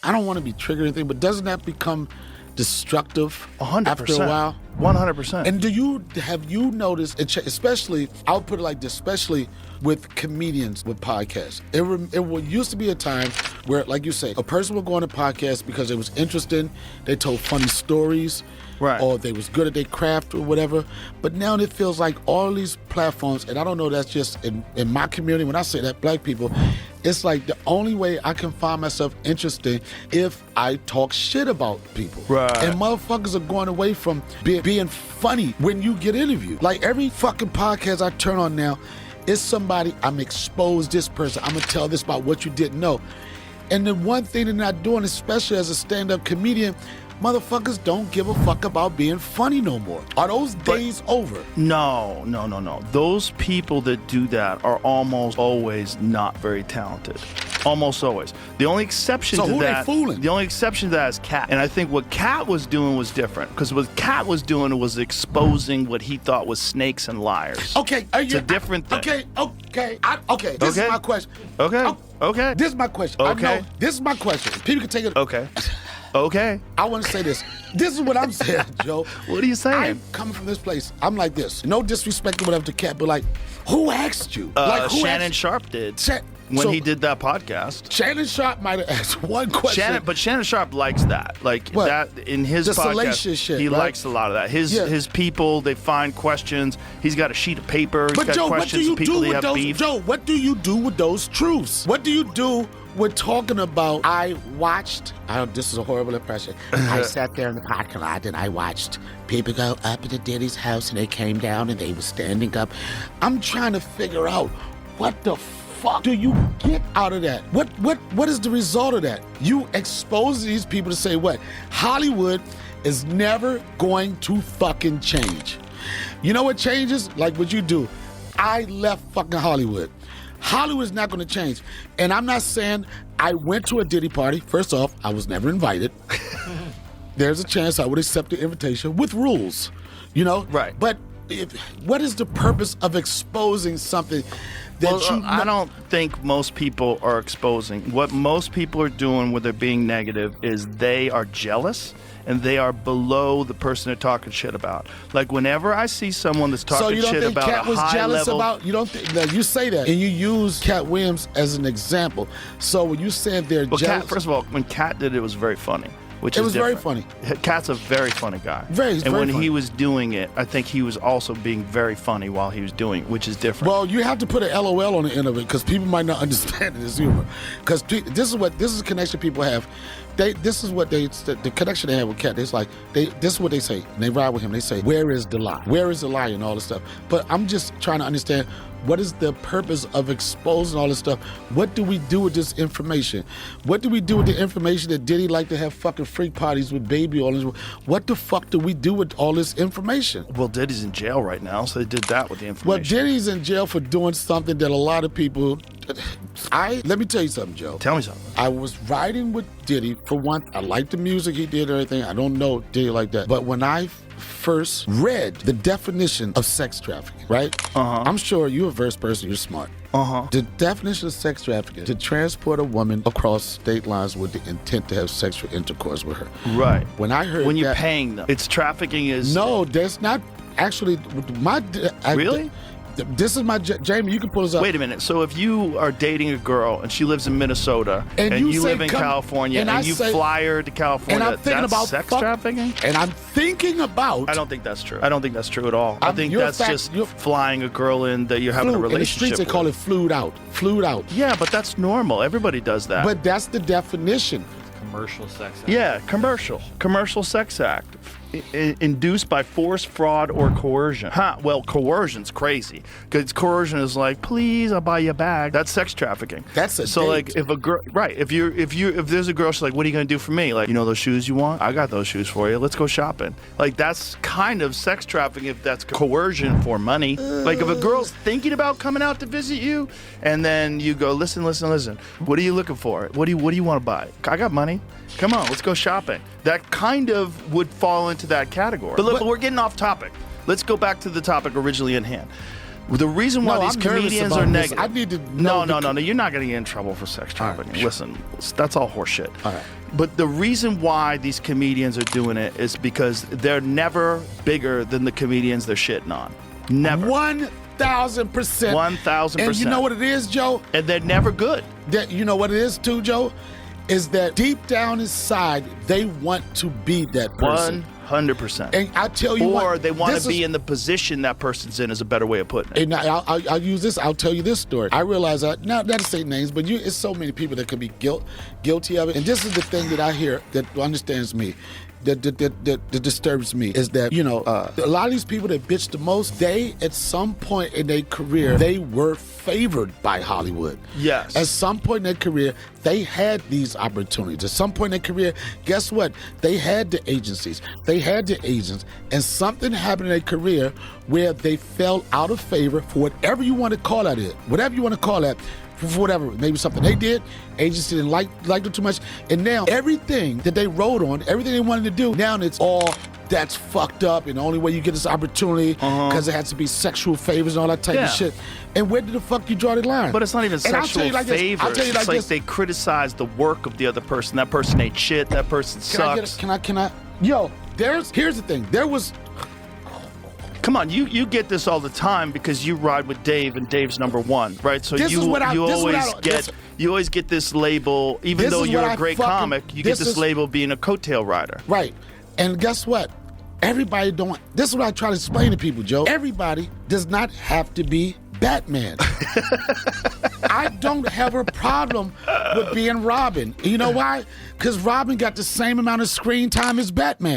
I don't want to be triggered or anything, but doesn't that become destructive 100%. after a while? 100%. And have you noticed, especially, I'll put it like this, especially with comedians with podcasts. It used to be a time where, like you say, a person would go on a podcast because it was interesting, they told funny stories, right, or they was good at their craft or whatever. But now it feels like all these platforms, and I don't know, that's just in my community, when I say that, black people, it's like the only way I can find myself interesting if I talk shit about people. Right. And motherfuckers are going away from being funny when you get interviewed. Like every fucking podcast I turn on now, it's somebody, I'm expose this person, I'm gonna tell this about what you didn't know. And the one thing they're not doing, especially as a stand-up comedian, motherfuckers don't give a fuck about being funny no more. Are those days over? No. Those people that do that are almost always not very talented. Almost always. The only exception to that, they fooling? The only exception to that is Cat. And I think what Cat was doing was different, because what Cat was doing was exposing what he thought was snakes and liars. Okay, it's a different thing. Okay. This is my question. Okay. This is my question. Okay. I know, this is my question. People can take it. Okay. I want to say this. This is what I'm saying, Joe. What are you saying? I'm coming from this place. I'm like this. No disrespect or whatever to Cat, but like, who asked you? Like, who Shannon Sharp did. When he did that podcast. Shannon Sharp might have asked one question. But Shannon Sharp likes that. Like what? That in his podcast, shit, he right? likes a lot of that. His people, they find questions. He's got a sheet of paper. He's but got Joe, questions of people they have beef. Joe, what do you do with those truths? What do you do with talking about, this is a horrible impression. I sat there in the parking lot and I watched people go up into Diddy's house and they came down and they were standing up. I'm trying to figure out what the fuck do you get out of that? What is the result of that? You expose these people to say what? Hollywood is never going to fucking change. You know what changes? Like what you do. I left fucking Hollywood. Hollywood is not going to change. And I'm not saying I went to a Diddy party. First off, I was never invited. There's a chance I would accept the invitation with rules, you know? Right. But what is the purpose of exposing something that I don't think most people are exposing. What most people are doing when they're being negative is they are jealous and they are below the person they're talking shit about. Like whenever I see someone that's talking shit about Cat a was high jealous level, about? You don't think? Now you say that and you use Cat Williams as an example. So when you said they're jealous, Cat, first of all, when Cat did it, it was very funny. Which is very different. funny. Cat's a very funny guy. And when funny. he was doing it, I think he was also being very funny while he was doing it, which is different. Well, you have to put an LOL on the end of it because people might not understand it as humor. Because this is a connection people have. The connection they have with Cat. It's like this is what they say. And they ride with him. They say, "Where is the lie? Where is the lie?" and all this stuff. But I'm just trying to understand. What is the purpose of exposing all this stuff? What do we do with this information? What do we do with the information that Diddy like to have fucking freak parties with baby oil? What the fuck do we do with all this information? Well, Diddy's in jail right now, so they did that with the information. Well, Diddy's in jail for doing something that a lot of people... Let me tell you something, Joe. Tell me something. I was riding with Diddy. For one, I like the music he did and everything. I don't know Diddy like that. But when I first read the definition of sex trafficking, right? I'm sure you're a verse person, you're smart. The definition of sex trafficking, to transport a woman across state lines with the intent to have sexual intercourse with her. Right. When I heard when you're paying them. It's trafficking is... No, that's not actually... Really? This is my... Jamie, you can pull this up. Wait a minute. So if you are dating a girl and she lives in Minnesota and you live in California and you fly her to California, that's sex trafficking? And I'm thinking about... I don't think that's true. I don't think that's true at all. I think that's just flying a girl in that you're having a relationship in the streets, they call it flued out. Flued out. Yeah, but that's normal. Everybody does that. But that's the definition. Commercial sex act. Yeah, commercial sex act. Induced by force, fraud, or coercion. Well, coercion's crazy. Because coercion is like, please, I'll buy you a bag. That's sex trafficking. That's a so date. Like if a girl, right? If there's a girl, she's like, what are you gonna do for me? Like, you know those shoes you want? I got those shoes for you. Let's go shopping. Like that's kind of sex trafficking if that's coercion for money. Like if a girl's thinking about coming out to visit you, and then you go, listen. What are you looking for? What do you want to buy? I got money. Come on, let's go shopping. That kind of would fall into that category. But look, we're getting off topic. Let's go back to the topic originally in hand. The reason why these comedians are negative. I need to know. No. You're not going to get in trouble for sex trafficking. Right. Listen, that's all horseshit. All right. But the reason why these comedians are doing it is because they're never bigger than the comedians they're shitting on. Never. 1,000%. 1,000%. And you know what it is, Joe? And they're never good. That you know what it is too, Joe? Is that deep down inside, they want to be that person. 100%. And I tell you what. Or they want to be in the position that person's in is a better way of putting it. And I'll use this. I'll tell you this story. I realize not to say names, but it's so many people that could be guilty of it. And this is the thing that I hear that understands me. That disturbs me is that, you know, a lot of these people that bitch the most, they, at some point in their career, they were favored by Hollywood. Yes. At some point in their career, they had these opportunities. At some point in their career, guess what? They had the agencies. They had the agents. And something happened in their career where they fell out of favor for whatever you want to call that is. Whatever you want to call that. For whatever, maybe something they did, agency didn't like them too much, and now everything that they wrote on, everything they wanted to do, now it's all that's fucked up, and the only way you get this opportunity because it has to be sexual favors and all that type of shit. And where the fuck you draw the line? But it's not even sexual favors. It's like this. they criticize the work of the other person. That person ain't shit. That person sucks. Can I? Yo, here's the thing. There was. Come on, you get this all the time because you ride with Dave and Dave's #1, right? So you always get this label, even though you're a great comic, you get this label being a coattail rider. Right. And guess what? Everybody don't. This is what I try to explain to people, Joe. Everybody does not have to be Batman. I don't have a problem with being Robin. You know why? Because Robin got the same amount of screen time as Batman.